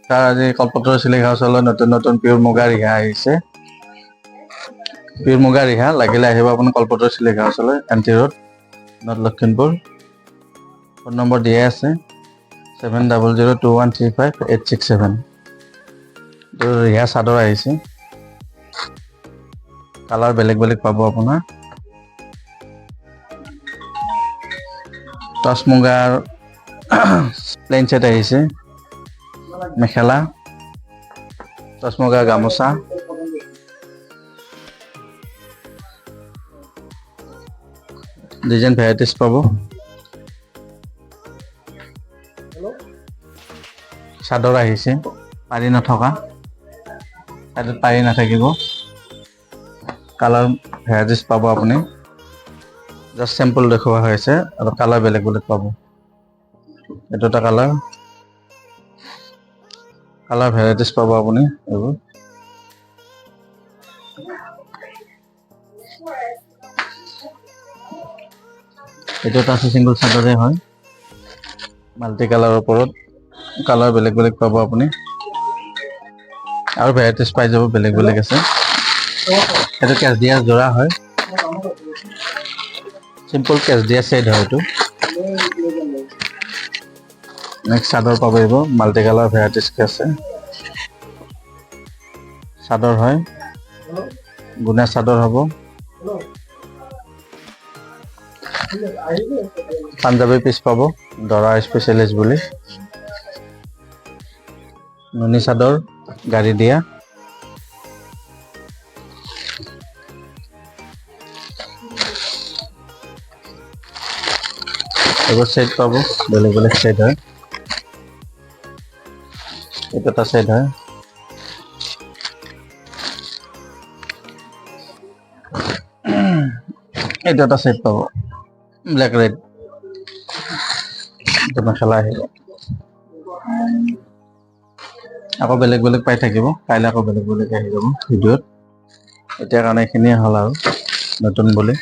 তাৰ আজি কল্পতৰু চিল্ক হাউচলৈ নতুন নতুন পিয়ৰ মুগা ৰিহা আহিছে। পিয়ৰ মুগা ৰিহা লাগিলে আহিব আপুনি কল্পতৰু চিল্ক হাউচলৈ, MT road, north Lakhimpur. Phone number দিয়াই আছে 7002135867। ৰিহা চাদৰ আহিছে, কালাৰ বেলেগ বেলেগ পাব আপোনাৰ। টচ মুগাৰ প্লেন চেট আহিছে, মেখেলা, টচ মুগাৰ গামোচা, ডিজাইন ভেৰাইটিজ পাব। চাদৰ আহিছে, পাৰি নথকা, চাদৰত পাৰি নাথাকিব, কালাৰ ভেৰাইটিজ পাব আপুনি। জাষ্ট চেম্পল দেখুওৱা হৈছে আৰু কালাৰ বেলেগ বেলেগ পাব। এইটো এটা কালাৰ, কালাৰ ভেৰাইটিজ পাব আপুনি এইবোৰ। এইটো এটা চিংগল চাদৰে হয়, মাল্টি কালাৰৰ ওপৰত, কালাৰ বেলেগ বেলেগ পাব আপুনি আৰু ভেৰাইটিজ পাই যাব, বেলেগ বেলেগ আছে। এইটো কেচ দিয়া যোৰা হয়, চিম্পল কেচ দিয়া চেট হয় এইটো। নেক্সট চাদৰ পাব, এইবোৰ মাল্টি কালাৰ ভেৰাইটিজ আছে। চাদৰ হয়, গুণা চাদৰ হ'ব, পাঞ্জাবী পিচ পাব, দৰা স্পেচিয়েলিষ্ট বুলি। নুনি চাদৰ গাড়ী দিয়া, এইবোৰ চেট পাব, বেলেগ বেলেগ চেট হয়। এইটো এটা চেট হয়, এইটো এটা চেট পাব, ব্লেক ৰেড। এইটো মেখেলা আহিব, আকৌ বেলেগ বেলেগ পাই থাকিব, কাইলৈ আকৌ বেলেগ বেলেগ আহি যাব ভিডিঅ'ত। এতিয়া কাৰণে এইখিনিয়ে হ'ল আৰু নতুন বুলি।